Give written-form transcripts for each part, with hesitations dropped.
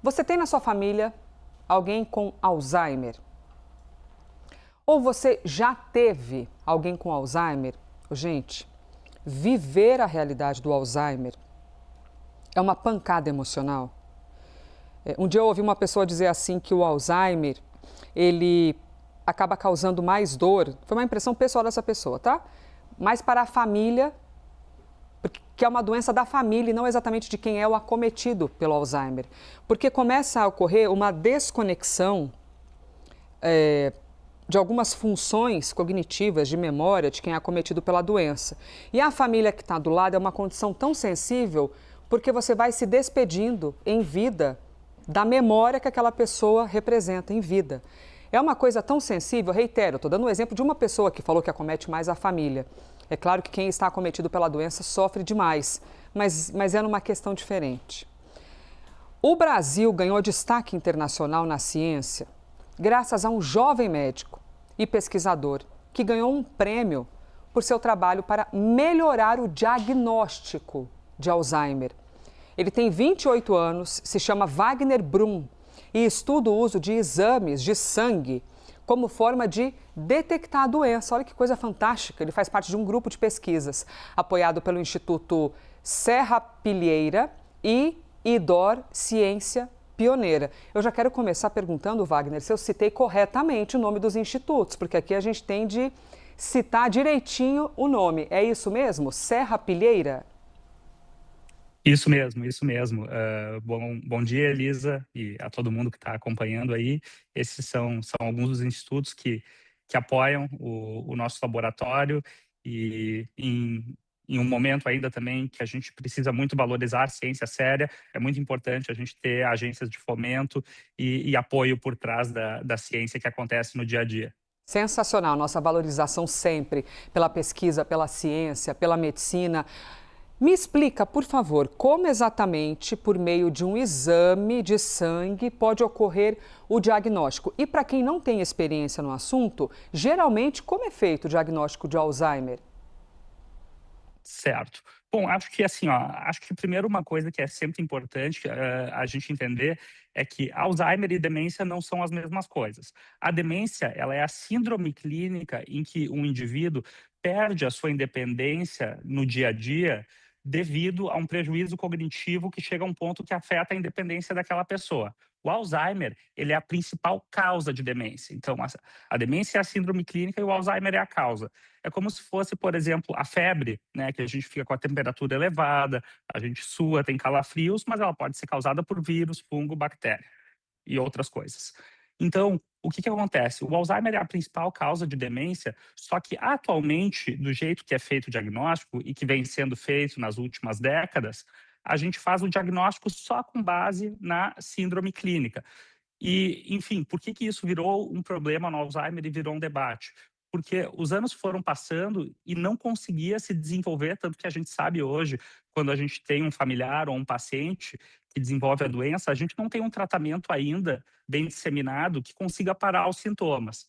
Você tem na sua família alguém com Alzheimer? Ou você já teve alguém com Alzheimer? Gente, viver a realidade do Alzheimer é uma pancada emocional. Um dia eu ouvi uma pessoa dizer assim que o Alzheimer, ele acaba causando mais dor. Foi uma impressão pessoal dessa pessoa, tá? Mas para a família, que é uma doença da família e não exatamente de quem é o acometido pelo Alzheimer. Porque começa a ocorrer uma desconexão de algumas funções cognitivas de memória de quem é acometido pela doença. E a família que está do lado é uma condição tão sensível porque você vai se despedindo em vida da memória que aquela pessoa representa em vida. É uma coisa tão sensível, reitero, estou dando um exemplo de uma pessoa que falou que acomete mais a família. É claro que quem está acometido pela doença sofre demais, mas é numa questão diferente. O Brasil ganhou destaque internacional na ciência graças a um jovem médico e pesquisador que ganhou um prêmio por seu trabalho para melhorar o diagnóstico de Alzheimer. Ele tem 28 anos, se chama Wagner Brum e estuda o uso de exames de sangue como forma de detectar a doença. Olha que coisa fantástica, ele faz parte de um grupo de pesquisas apoiado pelo Instituto Serra Pilheira e IDOR Ciência Pioneira. Eu já quero começar perguntando, Wagner, se eu citei corretamente o nome dos institutos, porque aqui a gente tem de citar direitinho o nome. É isso mesmo? Serra Pilheira? Isso mesmo, isso mesmo. Bom dia, Elisa, e a todo mundo que está acompanhando aí. Esses são alguns dos institutos que apoiam o nosso laboratório e em um momento ainda também que a gente precisa muito valorizar a ciência séria, é muito importante a gente ter agências de fomento e apoio por trás da ciência que acontece no dia a dia. Sensacional, nossa valorização sempre pela pesquisa, pela ciência, pela medicina. Me explica, por favor, como exatamente, por meio de um exame de sangue, pode ocorrer o diagnóstico? E para quem não tem experiência no assunto, geralmente, como é feito o diagnóstico de Alzheimer? Certo. Bom, acho que assim, ó, acho que primeiro uma coisa que é sempre importante a gente entender é que Alzheimer e demência não são as mesmas coisas. A demência, ela é a síndrome clínica em que um indivíduo perde a sua independência no dia a dia devido a um prejuízo cognitivo que chega a um ponto que afeta a independência daquela pessoa. O Alzheimer, ele é a principal causa de demência. Então, a demência é a síndrome clínica e o Alzheimer é a causa. É como se fosse, por exemplo, a febre, né, que a gente fica com a temperatura elevada, a gente sua, tem calafrios, mas ela pode ser causada por vírus, fungo, bactéria e outras coisas. Então, o que acontece? O Alzheimer é a principal causa de demência, só que atualmente, do jeito que é feito o diagnóstico e que vem sendo feito nas últimas décadas, a gente faz o diagnóstico só com base na síndrome clínica. E, enfim, por que isso virou um problema no Alzheimer e virou um debate? Porque os anos foram passando e não conseguia se desenvolver, tanto que a gente sabe hoje, quando a gente tem um familiar ou um paciente que desenvolve a doença, a gente não tem um tratamento ainda bem disseminado que consiga parar os sintomas.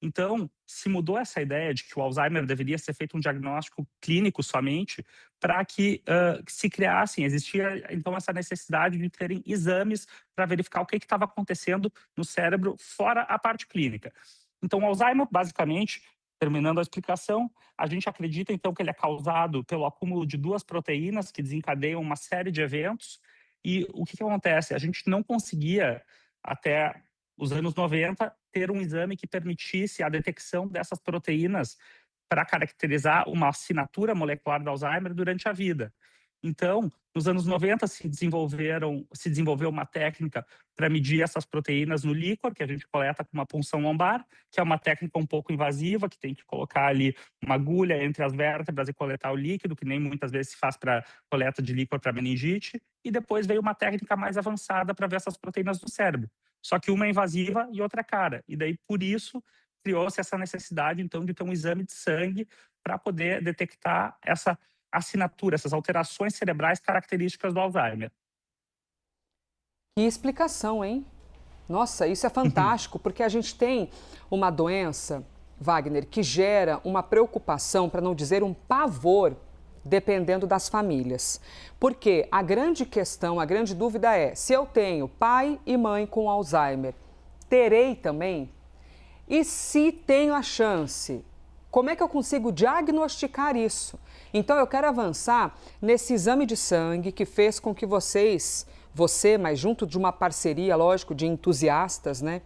Então, se mudou essa ideia de que o Alzheimer deveria ser feito um diagnóstico clínico somente, para que se criassem, existia então essa necessidade de terem exames para verificar o que estava acontecendo no cérebro fora a parte clínica. Então, o Alzheimer, basicamente, terminando a explicação, a gente acredita então que ele é causado pelo acúmulo de duas proteínas que desencadeiam uma série de eventos. E o que acontece? A gente não conseguia, até os anos 90, ter um exame que permitisse a detecção dessas proteínas para caracterizar uma assinatura molecular do Alzheimer durante a vida. Então, nos anos 90 se desenvolveu uma técnica para medir essas proteínas no líquor, que a gente coleta com uma punção lombar, que é uma técnica um pouco invasiva, que tem que colocar ali uma agulha entre as vértebras e coletar o líquido, que nem muitas vezes se faz para coleta de líquor para meningite, e depois veio uma técnica mais avançada para ver essas proteínas do cérebro. Só que uma é invasiva e outra é cara. E daí, por isso, criou-se essa necessidade, então, de ter um exame de sangue para poder detectar essa assinatura, essas alterações cerebrais características do Alzheimer. Que explicação, hein? Nossa, isso é fantástico, porque a gente tem uma doença, Wagner, que gera uma preocupação, para não dizer um pavor, dependendo das famílias. Porque a grande questão, a grande dúvida é: se eu tenho pai e mãe com Alzheimer, terei também? E se tenho a chance, como é que eu consigo diagnosticar isso? Então eu quero avançar nesse exame de sangue que fez com que você, mas junto de uma parceria, lógico, de entusiastas, né?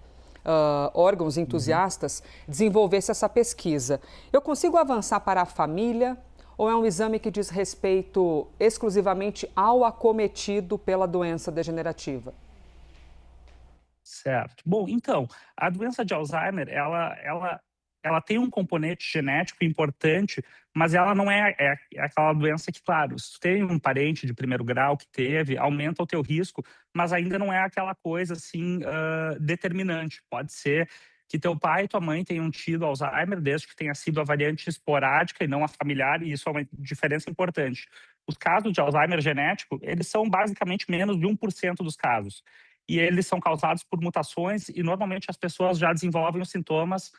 Órgãos entusiastas, desenvolvesse essa pesquisa. Eu consigo avançar para a família ou é um exame que diz respeito exclusivamente ao acometido pela doença degenerativa? Certo. Bom, então, a doença de Alzheimer, ela tem um componente genético importante, mas ela não é aquela doença que, claro, se tu tem um parente de primeiro grau que teve, aumenta o teu risco, mas ainda não é aquela coisa, assim, determinante. Pode ser que teu pai e tua mãe tenham tido Alzheimer, desde que tenha sido a variante esporádica e não a familiar, e isso é uma diferença importante. Os casos de Alzheimer genético, eles são basicamente menos de 1% dos casos e eles são causados por mutações e normalmente as pessoas já desenvolvem os sintomas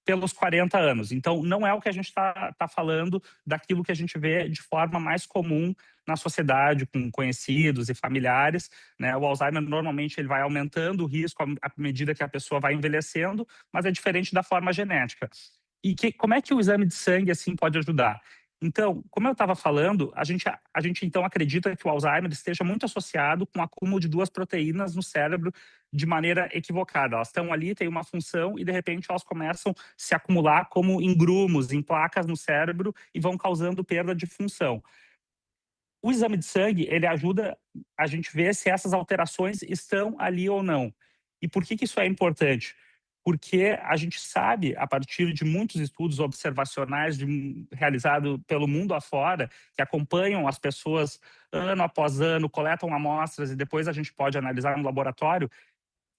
pelos 40 anos. Então, não é o que a gente está falando daquilo que a gente vê de forma mais comum na sociedade, com conhecidos e familiares, né? O Alzheimer, normalmente, ele vai aumentando o risco à medida que a pessoa vai envelhecendo, mas é diferente da forma genética. E como é que o exame de sangue, assim, pode ajudar? Então, como eu estava falando, a gente então acredita que o Alzheimer esteja muito associado com o acúmulo de duas proteínas no cérebro de maneira equivocada. Elas estão ali, têm uma função e, de repente, elas começam a se acumular como em grumos, em placas no cérebro e vão causando perda de função. O exame de sangue, ele ajuda a gente ver se essas alterações estão ali ou não. E por que isso é importante? Porque a gente sabe, a partir de muitos estudos observacionais realizados pelo mundo afora, que acompanham as pessoas ano após ano, coletam amostras e depois a gente pode analisar no laboratório,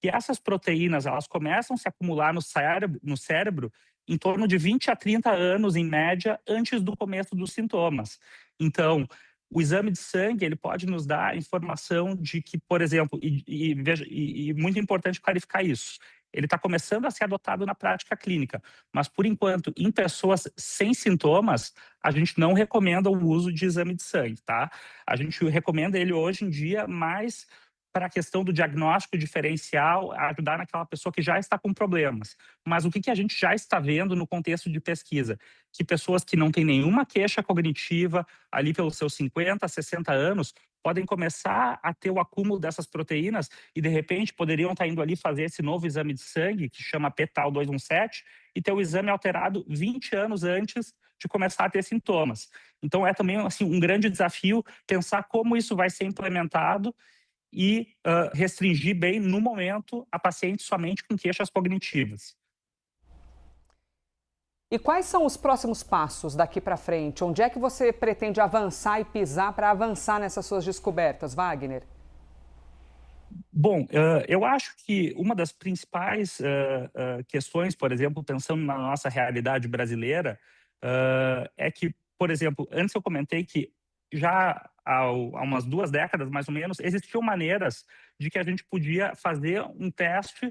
que essas proteínas elas começam a se acumular no cérebro em torno de 20 a 30 anos, em média, antes do começo dos sintomas. Então, o exame de sangue ele pode nos dar informação de que, por exemplo, e muito importante clarificar isso, ele está começando a ser adotado na prática clínica, mas, por enquanto, em pessoas sem sintomas, a gente não recomenda o uso de exame de sangue, tá? A gente recomenda ele hoje em dia mais para a questão do diagnóstico diferencial, ajudar naquela pessoa que já está com problemas. Mas o que a gente já está vendo no contexto de pesquisa? Que pessoas que não têm nenhuma queixa cognitiva, ali pelos seus 50, 60 anos, podem começar a ter o acúmulo dessas proteínas e, de repente, poderiam estar indo ali fazer esse novo exame de sangue, que chama PTAL 217, e ter o exame alterado 20 anos antes de começar a ter sintomas. Então, é também assim, um grande desafio pensar como isso vai ser implementado e restringir bem, no momento, a paciente somente com queixas cognitivas. E quais são os próximos passos daqui para frente? Onde é que você pretende avançar e pisar para avançar nessas suas descobertas, Wagner? Bom, eu acho que uma das principais questões, por exemplo, pensando na nossa realidade brasileira, é que, por exemplo, antes eu comentei que já há umas 2 décadas, mais ou menos, existiam maneiras de que a gente podia fazer um teste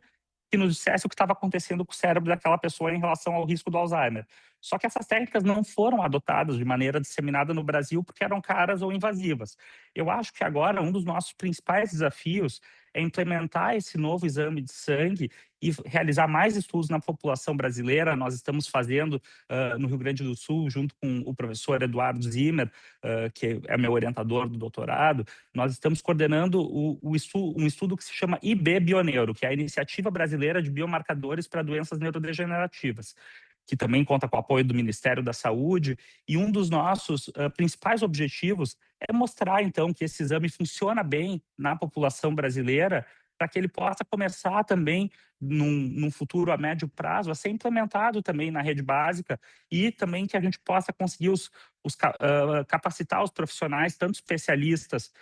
que nos dissesse o que estava acontecendo com o cérebro daquela pessoa em relação ao risco do Alzheimer. Só que essas técnicas não foram adotadas de maneira disseminada no Brasil porque eram caras ou invasivas. Eu acho que agora um dos nossos principais desafios é implementar esse novo exame de sangue e realizar mais estudos na população brasileira. Nós estamos fazendo no Rio Grande do Sul, junto com o professor Eduardo Zimmer, que é meu orientador do doutorado, nós estamos coordenando um estudo que se chama IB Bioneuro, que é a Iniciativa Brasileira de Biomarcadores para Doenças Neurodegenerativas, que também conta com o apoio do Ministério da Saúde, e um dos nossos principais objetivos é mostrar, então, que esse exame funciona bem na população brasileira, para que ele possa começar também, num futuro a médio prazo, a ser implementado também na rede básica e também que a gente possa conseguir capacitar os profissionais, tanto especialistas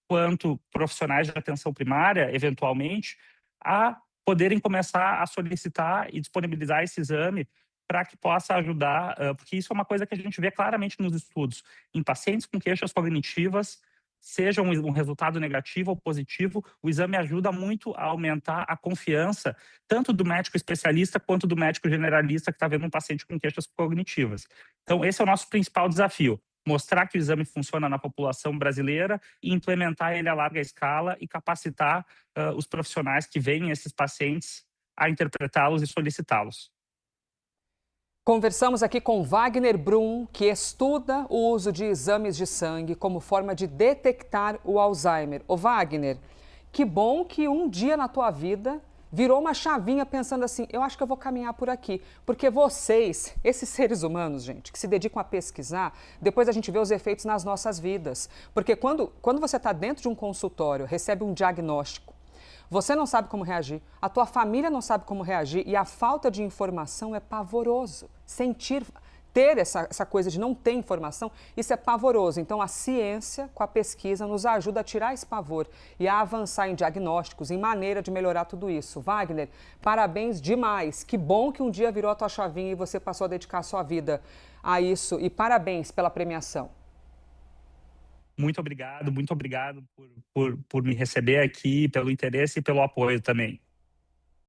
quanto profissionais de atenção primária, eventualmente, a poderem começar a solicitar e disponibilizar esse exame para que possa ajudar, porque isso é uma coisa que a gente vê claramente nos estudos, em pacientes com queixas cognitivas, seja um resultado negativo ou positivo, o exame ajuda muito a aumentar a confiança, tanto do médico especialista quanto do médico generalista que está vendo um paciente com queixas cognitivas. Então, esse é o nosso principal desafio. mostrar que o exame funciona na população brasileira e implementar ele a larga escala e capacitar os profissionais que veem esses pacientes a interpretá-los e solicitá-los. Conversamos aqui com Wagner Brum, que estuda o uso de exames de sangue como forma de detectar o Alzheimer. Ô Wagner, que bom que um dia na tua vida virou uma chavinha pensando assim, eu acho que eu vou caminhar por aqui. Porque vocês, esses seres humanos, gente, que se dedicam a pesquisar, depois a gente vê os efeitos nas nossas vidas. Porque quando você está dentro de um consultório, recebe um diagnóstico, você não sabe como reagir, a tua família não sabe como reagir e a falta de informação é pavoroso. Ter essa coisa de não ter informação, isso é pavoroso. Então, a ciência, com a pesquisa, nos ajuda a tirar esse pavor e a avançar em diagnósticos, em maneira de melhorar tudo isso. Wagner, parabéns demais. Que bom que um dia virou a tua chavinha e você passou a dedicar a sua vida a isso. E parabéns pela premiação. Muito obrigado por me receber aqui, pelo interesse e pelo apoio também.